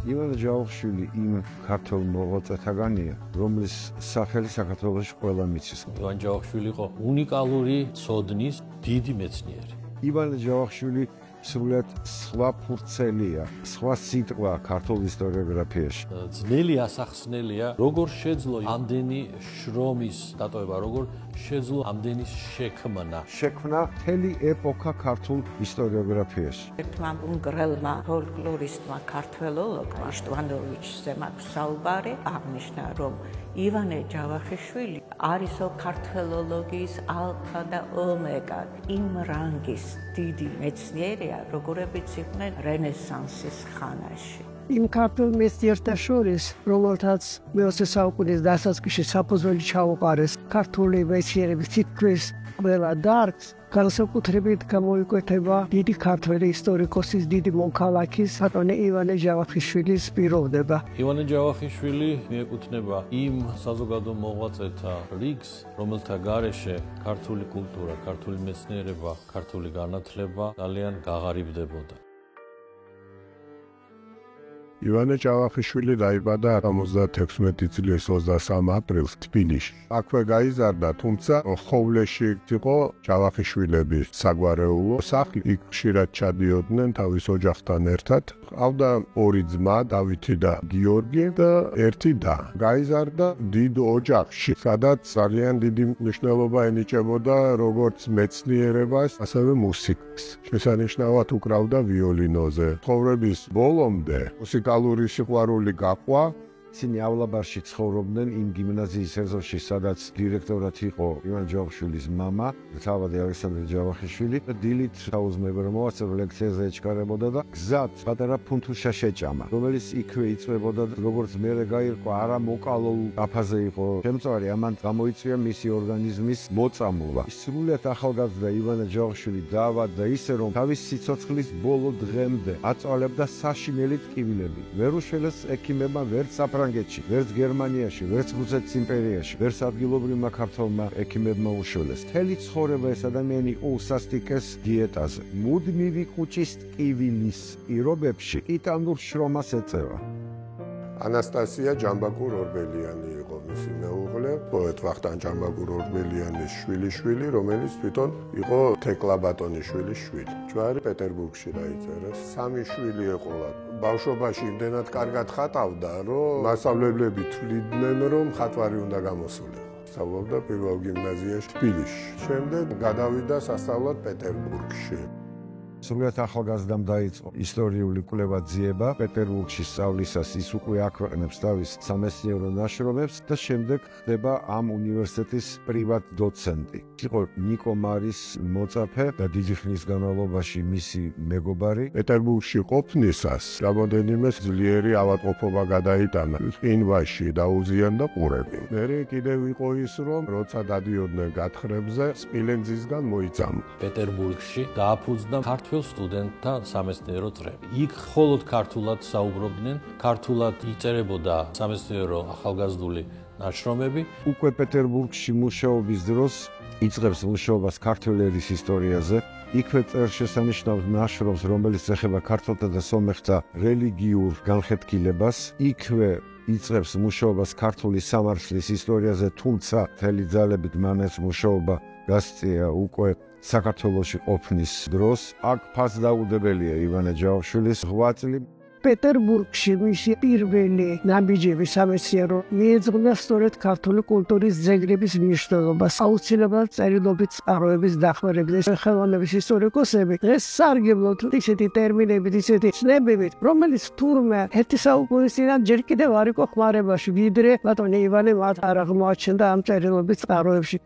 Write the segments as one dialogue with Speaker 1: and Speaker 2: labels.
Speaker 1: ივანე ჯავახიშვილი იმ ქართველ მოღვაწეთაგანია, რომლის სახელი საქართველოში ყველა მიცის.
Speaker 2: ივანე ჯავახიშვილი იყო უნიკალური ცოდნის დიდი მეცნიერი.
Speaker 1: ივანე ჯავახიშვილი სრულად სხვა ფურცელია, სხვა სიტყვა ქართულ ისტორიოგრაფიაში.
Speaker 2: ძნელი ასახსნელია, როგორ შეძლო ამდენი შრომის დატოვება, როგორ შეძლო ამდენი შექმნა.
Speaker 1: შექმნა მთელი ეპოქა ქართულ ისტორიოგრაფიაში.
Speaker 3: ერთმა უნგრელმა ფოლკლორისტმა ქართველოლოგმა შტვანოვიჩზე მაქვს საუბარი, აღნიშნა, რომ ივანე ჯავახიშვილი არის ქართველოლოგიის ალფა და ომეგა, იმ რანგის დიდი მეცნიერია, როგორებიც იყვნენ რენესანსის ხანაში.
Speaker 4: იმ ქართულ მეცნიერთა შორის, რომელთაც მე-20 საუკუნის დასაწყისში საფუძველი ჩაუყარეს ქართული მეცნიერების თითქმის ყველა დარგს, განსაკუთრებით გამოიკვეთება დიდი ქართველი ისტორიკოსის, დიდი მოქალაქის ბატონი ივანე ჯავახიშვილის პიროვნება.
Speaker 2: ივანე ჯავახიშვილი მიეკუთვნება იმ საზოგადო მოღვაწეთა რიგს, რომელთა გარეშე ქართული კულტურა, ქართული მეცნიერება, ქართული განათლება ძალიან გაღარიბდებოდა.
Speaker 5: ივანე ჯავახიშვილი დაიბადა 76 წლის 23 აპრილს თბილისში. აქვე გაიზარდა, თუმცა ხოვლეში იყო ჯავახიშვილების საგვარეულო სახლი. იქ ხშირად ჩადიოდნენ თავის ოჯახთან ერთად. ჰყავდა ორი ძმა, დავითი და გიორგი და ერთი და. გაიზარდა დიდ ოჯახში, სადაც ძალიან დიდი მნიშვნელობა ენიჭებოდა როგორც მეცნიერებას, ასევე მუსიკას. შესანიშნავად უკრავდა ვიოლინოზე. ცხოვრების ბოლომდე მუსიკალური სიყვარული გაყვა.
Speaker 1: ისინი ავლაბარში ცხოვრობდნენ იმ გიმნაზიის ეზოში, სადაც დირექტორად იყო ივანე ჯავახიშვილის მამა, თავადი ალექსანდრე ჯავახიშვილი და დილით საუზმეებრო მოასწრო ლექციაზე ეჩქარებოდა და გზად პატარა ფუნთუშა შეჭამა, რომელიც იქვე იწვებოდა და როგორც მერე გაირკვა, არა მოკალოლ აფაზე იყო შემწვარი, ამან გამოიწვია მისი ორგანიზმის მოწამვლა. სრულიად ახალგაზრდა ივანე ჯავახიშვილი დაავადდა ისე, რომ თავის სიცოცხლის ბოლო დღემდე აწვალებდა საშინელი ტკივილები. ვერ უშველეს ექიმებმა ვერც საფრანგეთში, ვერც გერმანიაში, ვერც რუსეთის იმპერიაში, ვერც ადგილობრივმა ქართველმა ექიმებმა უშველეს. მთელი ცხოვრება ეს ადამიანი იყო უსასტიკეს დიეტაზე. მუდმივი კუჭის ტკივილის პირობებში ტიტანურ შრომას ეწევა.
Speaker 5: ანასტასია ჯამბაკურ-ორბელიანი იყო მისი მეუღლე, პოეტ ვახტანგ ჯამბაკურ-ორბელიანის შვილიშვილი, რომელიც თვითონ იყო თეკლა ბატონიშვილის შვილი. ჯვარი პეტერბურგში დაიწერა. სამი შვილი ეყოლა. ბავშვობაში იმდენად კარგად ხატავდა, რომ მასწავლებლები თვლიდნენ, რომ ხატვარი უნდა გამოსულიყო. სწავლობდა პირველ გიმნაზიაში თბილისში. შემდეგ გადავიდა სასწავლად პეტერბურგში.
Speaker 1: სრულიად ახალგაზრდამ დაიწყო ისტორიული კვლევა-ძიება. პეტერბურგში სწავლისას ის უკვე აქვეყნებს თავის სამეცნიერო ნაშრომებს და შემდეგ ხდება ამ უნივერსიტეტის პრივატ დოცენტი. იყო ნიკო მარის მოწაფე და დიდი ხნის განმავლობაში მისი მეგობარი.
Speaker 5: პეტერბურგში ყოფნისას რამოდენიმე ძლიერი ავადმყოფობა გადაიტანა. ყინვაში დაუზიანდა ყურები. მერე კიდევ იყო ის, რომ როცა დადიოდნენ გათხრებზე, სპილენძისგან მოიწამდა.
Speaker 2: პეტერბურგში დააფუძნა ქართველ სტუდენტთა სამეცნიერო წრები. იქ მხოლოდ ქართულად საუბრობდნენ, ქართულად იწერებოდა სამეცნიერო ახალგაზრდული ნაშრომები.
Speaker 1: უკვე პეტერბურგში მუშაობის დროს იწყებს მუშაობას ქართველ ერის ისტორიაზე. იქვე წერს შესანიშნავ ნაშრომს, რომელიც ეხება ქართველთა და სომეხთა რელიგიურ განხეთქილებას. იქვე იწყებს მუშაობას ქართული სამართლის ისტორიაზე, თუმცა მთელი ძალებით მან ეს მუშაობა გასწია უკვე საქართველოში ყოფნის დროს. აქ ფასდაუდებელია ივანე ჯავახიშვილის ღვაწლი.
Speaker 4: პეტერბურგში მისი პირველი ნაბიჯები სამეცნიერო მიეძღვნა სწორედ ქართული კულტურის ძეგლების მნიშვნელობას. აუცილებლად წერილობით წყაროების დახმარებით ხელოვნების ისტორიკოსები დღეს სარგებლობთ ისეთი ტერმინებით, ისეთი ცნებებით, რომელიც თურმე ერთი საუკუნის წინათ ჯერ კიდევ არ იყო ხმარებაში, ვიდრე ბატონი ივანე მათ არ აღმოაჩენდა ამ წერილობით წყაროებში.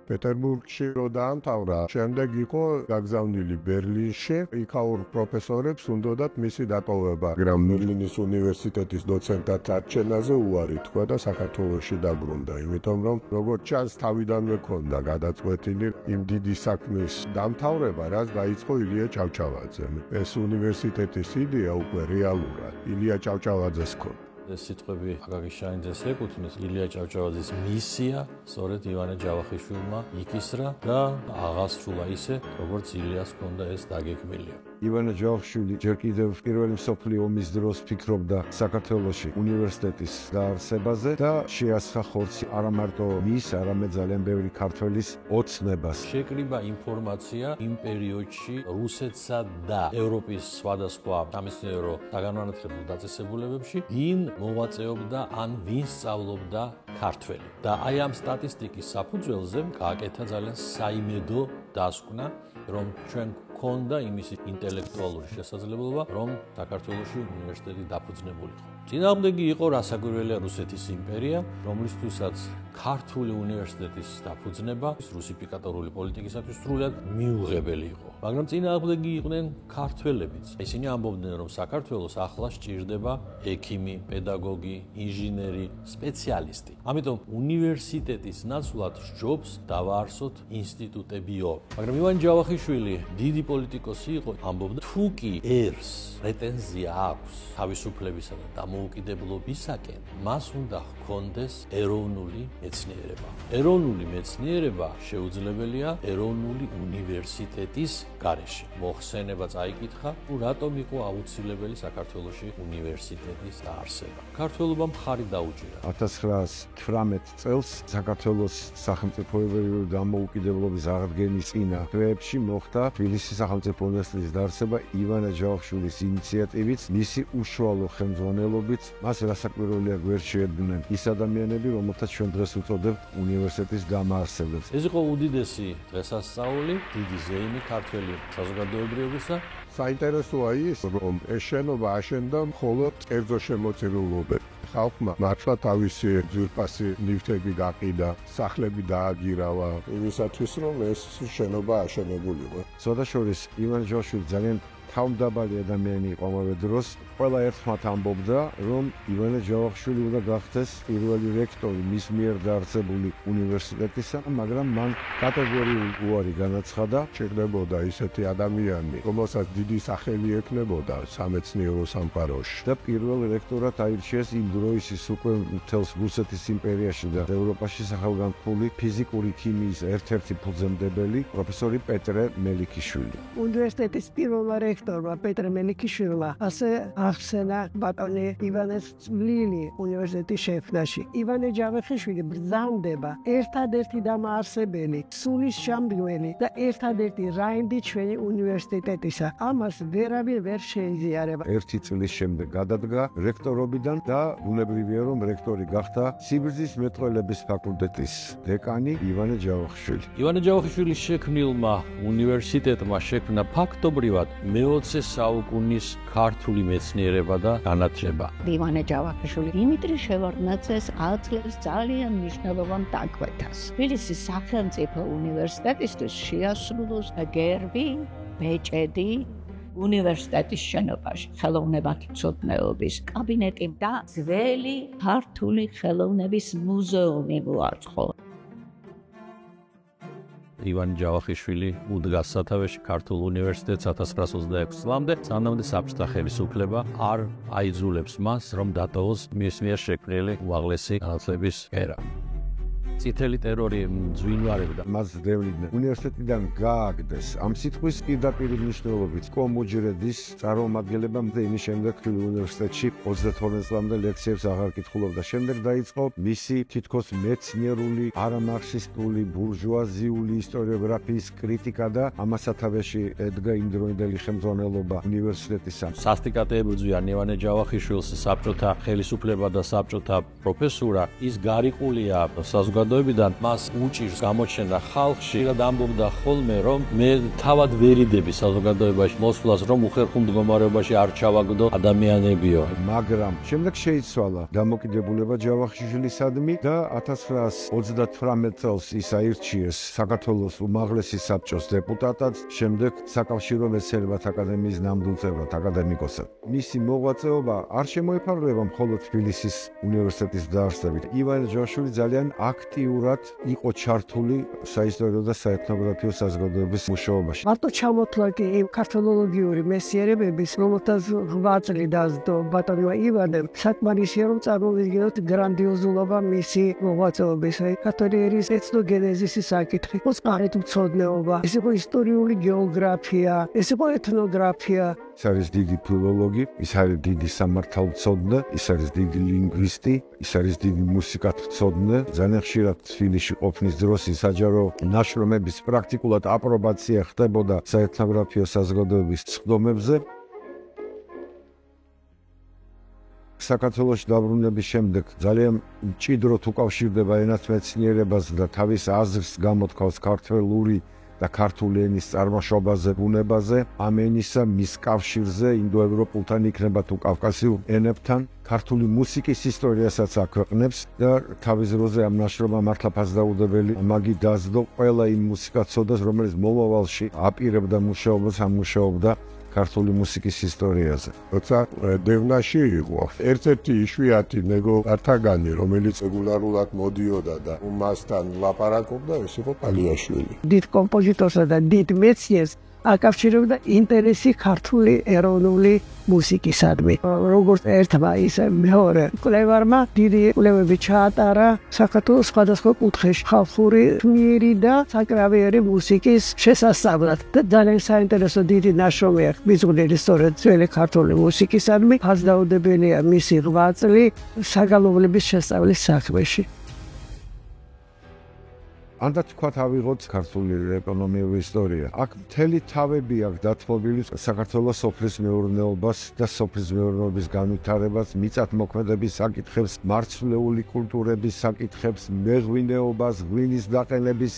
Speaker 5: პეტერბურგში რო დაამთავრა, შემდეგ იყო გაგზავნილი ბერლინში. იქაურ პროფესორებს უნდათ მისი დატოვება, მაგრამ ბერლინის უნივერსიტეტის დოცენტად არჩენაზე უარი თქვა და საქართველოში დაბრუნდა, იმიტომ რომ როგორც ჩანს თავიდანვე ქონდა გადაწყვეტილი იმ დიდი საქმის დამთავრება, რაც დაიწყო ილია ჭავჭავაძემ. ეს უნივერსიტეტის იდეა უკვე რეალურად ილია ჭავჭავაძეს ჰქონდა.
Speaker 2: ეს სიტყვები აკაკი შაინძეს ეკუთვნის. ილია ჭავჭავაძის მისია სწორედ ივანე ჯავახიშვილმა იკისრა და აღასრულა ისე, როგორც ილიას ჰქონდა ეს დაგეგმილი.
Speaker 1: ივანე ჯავახიშვილი ჯერ კიდევ პირველი მსოფლიო ომის დროს ფიქრობდა საქართველოში უნივერსიტეტის დაარსებაზე და შეასხა ხორცი არა მარტო მის, არამედ ძალიან ბევრი ქართველის ოცნებას.
Speaker 2: შეკრიბა ინფორმაცია იმ პერიოდში რუსეთსა და ევროპის სხვადასხვა სამეცნიერო საგანმანათლებლო დაწესებულებებში ვინ მოვაწეობდა ან ვინ სწავლობდა ქართველი. და აი ამ სტატისტიკის საფუძველზე გააკეთა ძალიან საიმედო დასკვნა, რომ ჩვენ გქონდა იმის ინტელექტუალური შესაძლებლობა, რომ საქართველოში უნივერსიტეტი დაფუძნებულიყო. წინააღმდეგი იყო რასაკვირველია რუსეთის იმპერია, რომლისთვისაც ქართული უნივერსიტეტის დაფუძნება რუსიფიკატორული პოლიტიკისათვის სრულად მიუღებელი იყო. მაგრამ წინააღმდეგი იყვნენ ქართველებიც. ისინი ამბობდნენ, რომ საქართველოს ახლა სჭირდება ექიმი, პედაგოგი, ინჟინერი, სპეციალისტი. ამიტომ უნივერსიტეტის ნაცვლად სჯობს დავაარსოთ ინსტიტუტებიო. მაგრამ ივანე ჯავახიშვილი დიდი პოლიტიკოსი იყო, ამბობდა, თუ კი ერს პრეტენზია აქვს თავისუფლებისა და დამოუკიდებლობისაკენ, მას უნდა ჰქონდეს ეროვნული მეცნიერება. ეროვნული მეცნიერება შეუძლებელია ეროვნული უნივერსიტეტის გარეშე. მოხსენება წაიკითხა, თუ რატომ იყო აუცილებელი საქართველოში უნივერსიტეტის დაარსება. ქართველობამ მხარი დაუჭირა.
Speaker 1: 1918 წელს საქართველოს სახელმწიფოებრივი დამოუკიდებლობის აღდგენის წინა თვეებში მოხდა თბილისის სახელმწიფო უნივერსიტეტის დაარსება ივანე ჯავახიშვილის ინიციატივით, მისი უშუალო ხელმძღვანელობით. მას რასაკვირველია ვერ შეედგნენ ის ადამიანები, რომელთაც ჩვენ დღეს უწოდებთ უნივერსიტეტის დამაარსებლებს.
Speaker 2: ეს იყო უდიდესი დღესასწაული, დიდი ზეიმი ქართველი საზოგადოებრივისა.
Speaker 5: საინტერესოა ის, რომ ეს შენობა აშენდა მხოლოდ კერძო შემოწირულობებით. ხალხმა მართლა თავისი ძვირფასი ნივთები გაყიდა, სახლები დააგირავა, იმისათვის რომ ეს შენობა აშენებულიყო.
Speaker 1: სხვადასხვა ივანე ჯავახიშვილი ძალიან თავმდაბალი ადამიანი იყო ამავე დროს. ყველა ერთხმად ამბობდა, რომ ივანე ჯავახიშვილი უნდა გახდეს პირველი რექტორი მის მიერ დაარსებული უნივერსიტეტისა, მაგრამ მან კატეგორიული უარი განაცხადა.
Speaker 5: შეგვდებოდა ისეთი ადამიანი, რომელსაც დიდი სახელი ექნებოდა სამეცნიერო სამყაროში.
Speaker 1: და პირველ რექტორად აირჩიეს იმ დროისის უკვე მთელს რუსეთის იმპერიაში და ევროპაში სახელგანთქმული ფიზიკური ქიმიის ერთ-ერთი ფუძემდებელი პროფესორი პეტრე მელიქიშვილი.
Speaker 4: უნივერსიტეტის პირველმა რექტორმა პეტრე მელიქიშვილმა ასე ახსენა ბატონი ივანეს წვლილი უნივერსიტეტის შექმნაში. ივანე ჯავახიშვილი ბრძანდება ერთადერთი დამაარსებელი, სულისშამდგმელი და ერთადერთი რაინდი ჩვენი უნივერსიტეტისა. ამას ვერავინ ვერ შეიზიარება.
Speaker 1: ერთი წლის შემდეგ გადადგა რექტორობიდან და ბუნებრივია რომ რექტორი გახდა სიბრძის მეტყველების ფაკულტეტის დეკანი ივანე ჯავახიშვილი.
Speaker 2: ივანე ჯავახიშვილის შექმნილმა უნივერსიტეტმა შექმნა ფაქტობრივად მე-20 საუკუნის ქართული მეცნიერება და განათლება.
Speaker 3: ივანე ჯავახიშვილი დიმიტრი შევარდნაძეს აძლევს ძალიან მნიშვნელოვან დაკვეთას. თბილისის სახელმწიფო უნივერსიტეტისთვის შეასრულოს გერბი, ბეჭედი უნივერსიტეტის შენობაში, ხელოვნებათმცოდნეობის კაბინეტი და ძველი ქართული ხელოვნების მუზეუმი მოაწყო.
Speaker 2: ივანე ჯავახიშვილი უდგას სათავეში ქართულ უნივერსიტეტს 1926 წლამდე, სანამდე საბჭოთა ხელისუფლება არ აიძულებს მას, რომ დატოვოს მის მიერ შექმნილი უაღლესი განათლების ერა. წითელი ტერორი მძვინვარებდა.
Speaker 1: მას დევლიდნენ უნივერსიტეტიდან გააგდეს. ამ სიტყვის პირდაპირ მნიშვნელობით კომუჯრედის წარმომადგენლებამდე იმის შემდეგ თბილისის უნივერსიტეტში 32 წლამდე ლექციებს აღარ კითხულობდა. შემდეგ დაიწყო მისი თითქოს მეცნიერული, არამარქსისტული, ბურჟუაზიული ისტორიოგრაფიის კრიტიკა და ამას სათავეში ედგა იმდროინდელი ხელმძღვანელობა უნივერსიტეტისა.
Speaker 2: სასტიკად ებრძვიან ივანე ჯავახიშვილს საბჭოთა ხელისუფლება და საბჭოთა პროფესურა. ის გარიყულია საზოგადოებიდან, მას უჭირს გამოჩენა ხალხში და ამბობდა ხოლმე, რომ მე თავად ვერიდები საზოგადოებაში მოსვლას, რომ უხერხულ მდგომარეობაში არ ჩავაგდო ადამიანებიო.
Speaker 1: მაგრამ შემდეგ შეიცვალა დამოკიდებულება ჯავახიშვილისადმი და 1938 წელს ის აირჩიეს საქართველოს უმაღლესი საბჭოს დეპუტატად, შემდეგ საკავშირო მეცნიერებათა აკადემიის ნამდვილ წევრად, აკადემიკოსად. მისი მოღვაწეობა არ შემოიფარგლება მხოლოდ თბილისის უნივერსიტეტის დაარსებით. ივანე ჯავახიშვილი ძალიან აქტიურად აქტიურად იყო ჩართული საისტორიო და საეთნოგრაფიო საზოგადოების მუშაობაში.
Speaker 4: მარტო ჩამოთვლა კი იმ ქართოლოგიური მეცნიერებების, რომელთაც 8 წელი დაძდო ბატონმა ივანემ, საკმარისია რომ წარმოვიდგინოთ გრანდიოზულობა მისი მოღვაწეობის. ქართველი ეთნოგენეზისის საკითხი, წყარეთმცოდნეობა, ეს იყო ისტორიული გეოგრაფია, ეს იყო ეთნოგრაფია.
Speaker 1: ის არის დიდი ფილოლოგი, ის არის დიდი სამართალმცოდნე, ის არის დიდი ლინგვისტი, ის არის დიდი მუსიკათმცოდნე. ძალიან ხშირად თბილისში ყოფნის დროს საჯარო ნაშრომების პრაქტიკულად აპრობაცია ხდებოდა საეთნოგრაფიო საზოგადოების წვდომებზე. საქართველოში დაბრუნების შემდეგ ძალიან მჭიდროდ უკავშირდება ენათმეცნიერებას და თავის აზრს გამოთქვავს ქართველური და ქართული ენის წარმოშობაზე, ბუნებაზე, ამ ენისა მის კავშირზე ინდოევროპულთან იქნება თუ კავკასიურ ენებთან. ქართული მუსიკის ისტორიასაც აქვეყნებს და თავის დროზე ამ ნაშრომმა მართლა ფასდაუდებელი მაგი დაძდო ყველა იმ მუსიკათმცოდნეს, რომელიც მომავალში აპირებდა მუშაობას, ამუშაობდა ქართული მუსიკის ისტორიაზე.
Speaker 5: როცა დევნაში იყო ერთ-ერთი იშვიათი ნეგოართაგანი, რომელიც რეგულარულად მოდიოდა და მასთან ლაპარაკობდა, ეს იყო პალიაშვილი.
Speaker 4: დიდ კომპოზიტორსა და დიდ მეცნიერს აკავშირებდა ინტერესი ქართული ეროვნული მუსიკისადმი. როგორც ერთმა, ისე მეორე კვლევარმა დიდი კვლევები ჩაატარა საქართველოს სხვადასხვა კუთხეში ხალხური გმირი და საკრავიერი მუსიკის შესასწავლად და ძალიან საინტერესო დიდი ნაშრომია მიზღვნილი სწორედ ძველი ქართული მუსიკისადმი. ფასდაუდებელია მისი 8 წელი საგალობლების შესწავლის საქმეში.
Speaker 1: ანდა თქვათ ავიღოთ ქართული ეკონომიური ისტორია. აქ მთელი თავები აქვს დათმობილი საქართველოს სოფლის მეურნეობას და სოფლის მეურნეობის განვითარებას, მიწათმოქმედების საკითხებს, მარცვლეული კულტურების საკითხებს, მეღვინეობას, ღვინის დაყენების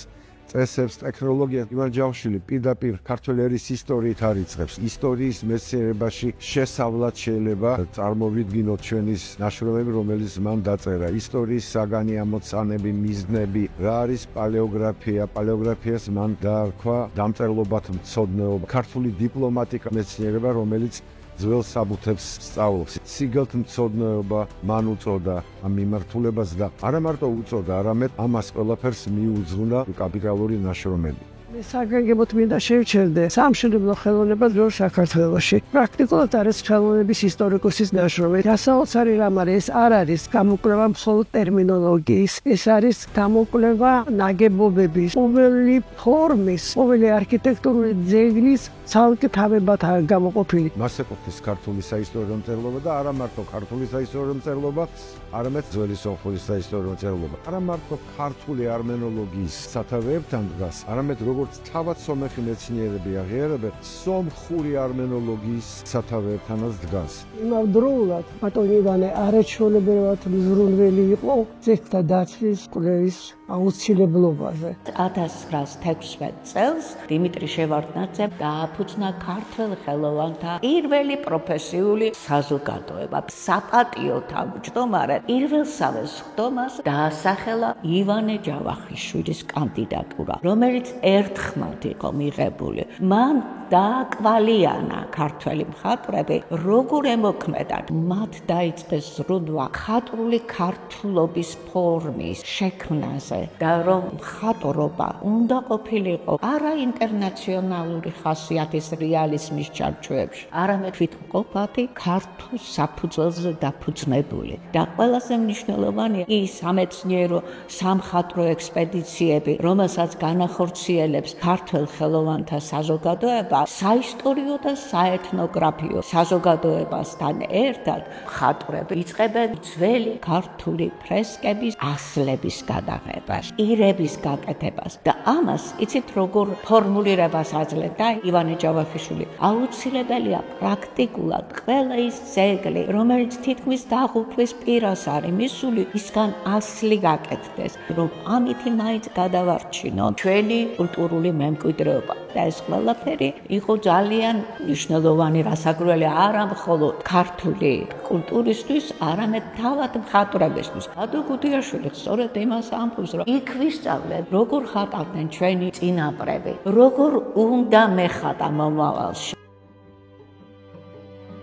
Speaker 1: წესებს, ტექნოლოგიას. ივან ჯავახიშვილი პირდაპირ ქართული ერის ისტორიით არიცხებს. ისტორიის მეცნიერებაში შესავლად შეიძლება წარმოვიდგინოთ ჩვენი ნაშრომები, რომელიც მან დაწერა. ისტორიის საგანი ამოცანები, მიზნები, რა არის პალეოგრაფია. პალეოგრაფიას მან დაარქვა დამწერლობათმცოდნეობა. ქართული დიპლომატიკა მეცნიერება, რომელიც ძველ საბუთებს სწავლობს. სიგელთმცოდნეობა მან უწოდა ამ მიმართულებას და არა მარტო უწოდა, არამედ ამას ყველაფერს მიუძღვნა კაპიტალური ნაშრომები.
Speaker 4: საგანგებოდ მინდა შევჩერდე სამშენებლო ხელოვნება ძველ საქართველოში. პრაქტიკულად არის ხელოვნების ისტორიკოსის ნაშრომი. გასაოცარი რამ არის, ეს არ არის გამოკვლევა მხოლოდ ტერმინოლოგიის, ეს არის გამოკვლევა ნაგებობების, ყოველი ფორმის, ყოველი არქიტექტურული ძეგლის ცალკე თავებათაა გამოყოფილი.
Speaker 1: მას ეკუთვნის ქართული საისტორიო მწერლობა და არა მარტო ქართული საისტორიო მწერლობა, არამედ ძველი სომხური საისტორიო მწერლობა. არა მარტო ქართული არმენოლოგიის სათავეებთან დგას, არამედ როგორც თავად სომეხი მეცნიერები აღიარებენ, სომხური არმენოლოგიის სათავეებთანაც დგას.
Speaker 4: იმავდროულად ბატონი ივანე არაჩვეულებრივად მზრუნველი იყო ძეგლთა დაცვის კვლევის აუცილებლობაზე.
Speaker 3: 1916 წელს დიმიტრი შევარდნაძემ დააფუძნა ქართველ ხელოვანთა პირველი პროფესიული საზოგადოება. საპატიო თავმჯდომარე პირველსავე სხდომას დაასახელა ივანე ჯავახიშვილის კანდიდატურა, რომელიც ერთხმად იყო მიღებული. მან დააკვალიანა ქართველი მხატვრები, როგორ ემოქმედან. მათ დაიწყეს ზრუნვა მხატვრული ქართულობის ფორმის შექმნაზე და რომ მხატვრობა უნდა ყოფილიყო არა ინტერნაციონალური ხასიათის რეალიზმის ჩარჩოებში, არამედ თვითმყოფადი ქართულ საფუძველზე დაფუძნებული. და ყველაზე მნიშვნელოვანია ის სამეცნიერო სამხატვრო ექსპედიციები, რომელსაც განახორციელებს ქართველ ხელოვანთა საზოგადოება, საისტორიო და საეთნოგრაფიო საზოგადოებასთან ერთად მხატვრები იწყებენ ძველი ქართული ფრესკების ასლების გადაღებას, ირების გაკეთებას და ამას იცით როგორ ფორმულირებას აძლევდა ივანე ჯავახიშვილი. აუცილებელია პრაქტიკულად ყველა ის ძეგლი, რომელიც თითქმის დაღუპვის პირას არის მისული, ისგან ასლი გაკეთდეს, რომ ამითი მაინც გადავარჩინოთ ჩვენი კულტურული მემკვიდრეობა. და ეს ყველაფერი იყო ძალიან მნიშვნელოვანი რასაკვირველი არა მხოლოდ ქართული კულტურისთვის, არამედ თავად მხატვრებისთვის. ბადო გუდიაშვილი სწორედ იმას ამბობს, რომ იქ ვისწავლეთ, როგორ ხატავდნენ ჩვენი წინაპრები, როგორ უნდა მეხატა მომავალში.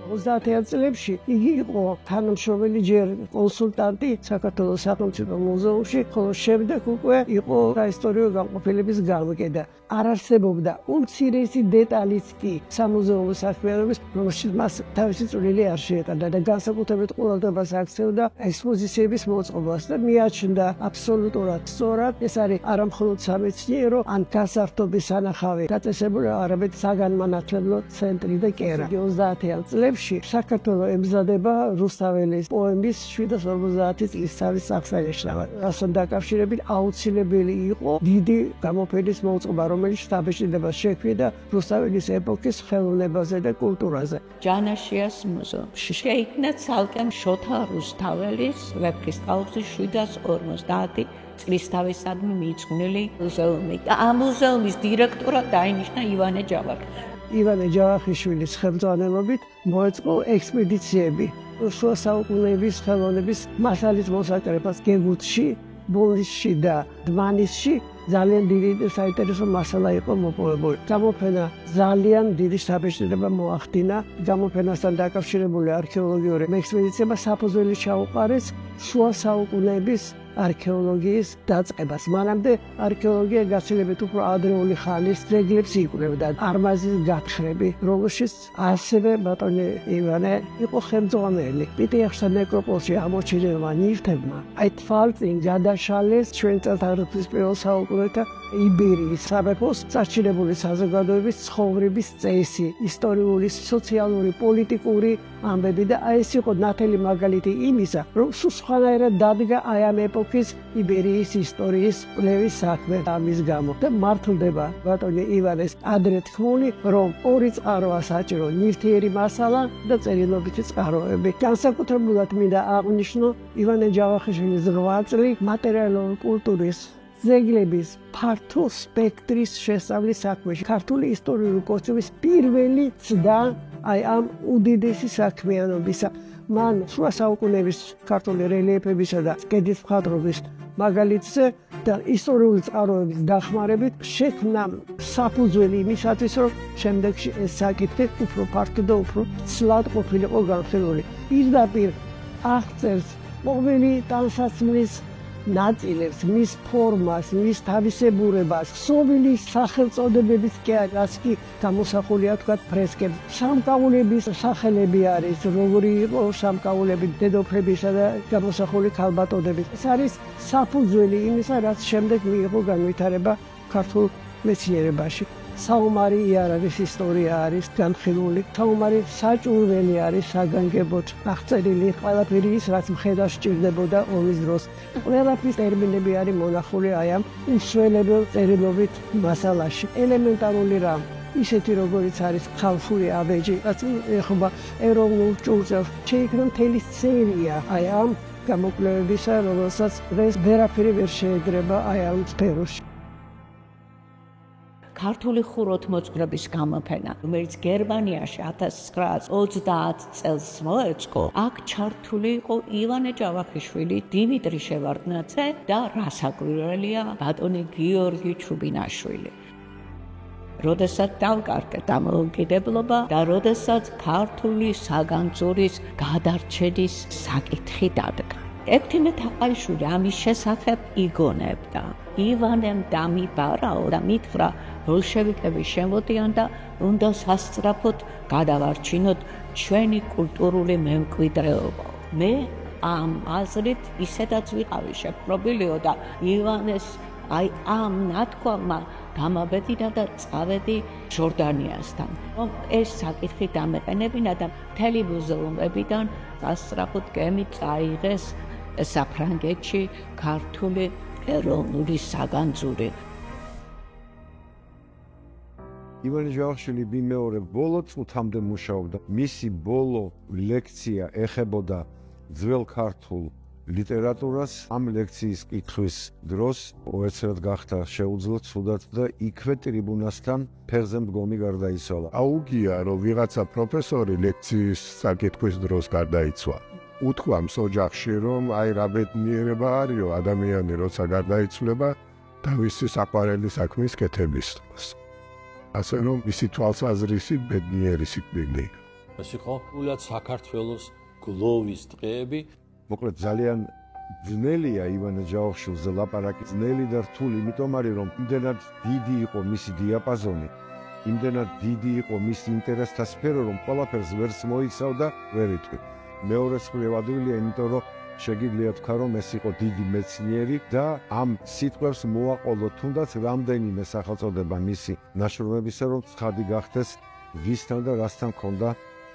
Speaker 4: 30-იან წლებში იგი იყო თანამშრომელი ჯერ კონსულტანტი საქართველოს სახელმწიფო მუზეუმში, ხოლო შემდეგ უკვე იყო საისტორიო განყოფილების გამგედა. არ არსებობდა უმცირესი დეტალიც კი სამუზეუმო საქმიანობის, რომელშიც მას თავისი წვლილი არ შეეტანა და განსაკუთრებით ყურადღებას აქცევდა ექსპოზიციების მოწყობას და მიაჩნდა აბსოლუტურად სწორად ეს არის არა მხოლოდ სამეცნიერო ან გასართობის სანახავი დაწესებული, არამედ საგანმანათლებლო ცენტრი და კერა. 30-იან წლებში საქართველოს ემზადება რუსთაველის პოემის 750 წლისთავის აღსანიშნავად, რასთან დაკავშირებით აუცილებელი იყო დიდი გამოფენის მოწყობა, რომელიც შთაბეჭდილებას შექმნიდა რუსთაველის ეპოქის ხელოვნებაზე და კულტურაზე.
Speaker 3: ჯანაშიას მუზეუმში შეიქმნა ცალკე შოთა რუსთაველის ვეფხისტყაოსნის 750 წლისთავისადმი მიძღვნილი მუზეუმი. ამ მუზეუმის დირექტორად დაინიშნა ივანე ჯავახიშვილი.
Speaker 4: ივანე ჯავახიშვილის ხელმძღვანელობით მოეწყო ექსპედიციები შუა საუკუნეების ხელოვნების მასალის მოსაკრებას გეგუთში, ბოლისში და დმანისში. ძალიან დიდი საინტერესო მასალა იყო მოპოვებული. გამოფენა ძალიან დიდი საბეჭდილება მოახდინა. გამოფენასთან დაკავშირებული არქეოლოგიური ექსპედიციებმა საფუძველი ჩაუყარეს შუა საუკუნეების არქეოლოგიის დაწყებას. მანამდე არქეოლოგია გაცილებით უფრო ადრეული ხანის ძეგლებს იკვლევდა. არმაზის გათხრები, რომელშიც ასევე ბატონი ივანე იყო ხელმძღვანელი. პიტიახშთა ნეკროპოლში ამოჩენილმა ნივთებმა აი თვალწინ გადაშალეს ჩვენ წელთაღრიცხვის პირველ საუკუნეთა იბერიის სამეფოს საჩინებული საზოგადოების ცხოვრების წესი, ისტორიული, სოციალური, პოლიტიკური ამბები და აი ეს იყო ნათელი მაგალითი იმისა, რომ სულ სხვანაირად დადგა აი ამ ეპოქის იბერიის ისტორიის კვლევის საქმე ამის გამო და მართლდება ბატონი ივანეს ადრე თქმული, რომ ორი წყაროა საჭირო, ნივთიერი მასალა და წერილობითი წყაროები. განსაკუთრებულად მინდა აღნიშნო ივანე ჯავახიშვილის ღვაწლი მატერიალური კულტურის ძეგლების ფართო სპექტრის შესწავლის საქმეში. ქართული ისტორიული კოშკების პირველი ცდა აი ამ უდიდესი საქმიანობისა. მან შუა საუკუნეების ქართული რელიეფებისა და კედლის მხატვრობის მაგალითზე და ისტორიული წყაროების დახმარებით შექმნა საფუძველი იმისათვის, რომ შემდეგში ეს საკითხი უფრო ფართო და უფრო ცლად ყოფილიყო განხილული. პირდაპირ აღწერს ყოველი ტანსაცმლის ნაწილებს, მის ფორმას, მის თავისებურებას, ქსოვილის სახელწოდებების რაც კი გამოსახულია თქვათ ფრესკებს. სამკაულების სახელები არის, როგორი იყო სამკაულები დედოფლებისა და გამოსახული ქალბატონების. ეს არის საფუძველი იმისა, რაც შემდეგ მიიღო განვითარება ქართულ მეცნიერებაში. საომარი იარაღის ისტორია არის განხილული, საომარი საჭურველი არის საგანგებოდ აღწერილი, ყველაფერი ის, რაც მხედარს სჭირდებოდა ომის დროს. ყველაფრის ტერმინები არის მონახული აი ამ უსველებელ წერილობით მასალაში. ელემენტარული რამ, ისეთი როგორიც არის ხალხური აბეჯი, რაც ეხება ეროვნულ ჭურჭელს, შეიქმნა მთელი სერია აი ამ გამოკვლევებისა, რომელსაც დღეს ვერაფერი ვერ შეედრება აი ამ სფეროში.
Speaker 3: ქართული ხუროთმოძღვრების გამოფენა, რომელიც გერმანიაში 1930 წელს მოეწყო, აქ ჩართული იყო ივანე ჯავახიშვილი, დიმიტრი შევარდნაძე და რასაკვირველია ბატონი გიორგი ჩუბინაშვილი. როდესაც დავკარგეთ დამოუკიდებლობა და როდესაც ქართული საგანძურის გადარჩენის საკითხი დადგა. ექვთიმე თაყაიშვილი ამის შესახებ იგონებდა. ივანემ დამიბარაო და მითხრა, ბოლშევიკები შემოდიან და უნდა სასწრაფოდ გადავარჩინოთ ჩვენი კულტურული მემკვიდრეობა. მე ამ აზრით ისედაც ვიყავი შეპყრობილიო და ივანეს აი ამ ნათქვამმა გამაბედინა და წავედი ჟორდანიასთან. ეს საკითხი დამეყენებინა და მთელი მუზეუმებიდან სასწრაფოდ გემი წაიღეს საფრანგეთში ქართული ეროვნული საგანძური.
Speaker 1: ივანე ჯავახიშვილი მიმეორე ბოლო წუთამდე მუშაობდა. მისი ბოლო ლექცია ეხებოდა ძველ ქართულ ლიტერატურას. ამ ლექციის კითხვის დროს უეცრად გახდა შეუძლო ცუდად და იქვე ტრიბუნასთან ფეხზე მდგომი გარდაიცვალა.
Speaker 5: აუგია, რომ ვიღაცა პროფესორი ლექციის საკითხვის დროს გარდაიცვალა. უთქვამს ოჯახში, რომ აი რა ბედნიერება არისო ადამიანი როცა გარდაიცვლება თავისი საყვარელი საქმის კეთების დროს. ასე რომ მისი თვალსაზრისით ბედნიერი სიკვდილი.
Speaker 2: ეს იყო უბრალოდ საქართველოს გლოვის დღეები.
Speaker 1: მოკლედ ძალიან ძნელია ივანე ჯავახიშვილზე ლაპარაკი, ძნელი და რთული, იმიტომ არის რომ იმდენად დიდი იყო მისი დიაპაზონი, იმდენად დიდი იყო მის ინტერესთა სფერო, რომ ყველაფერს ვერც მოიცავ და ვერ იტყვი. მეორე მხრივ ადვილია, იმიტომ რომ შეგიძლია თქვა, რომ ეს იყო დიდი მეცნიერი და ამ სიტყვებს მოაყოლო თუნდაც რამდენიმე სახელწოდება მისი ნაშრომებისა, რომ ცხადი გახდეს ვისთან და რასთან ქონდა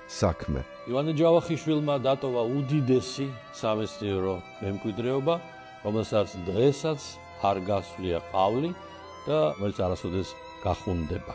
Speaker 1: საქმე.
Speaker 2: ივანე ჯავახიშვილმა დატოვა უდიდესი სამეცნიერო მემკვიდრეობა, რომელსაც დღესაც არ გასვლია ყავლი და რომელიც არასოდეს გახუნდება.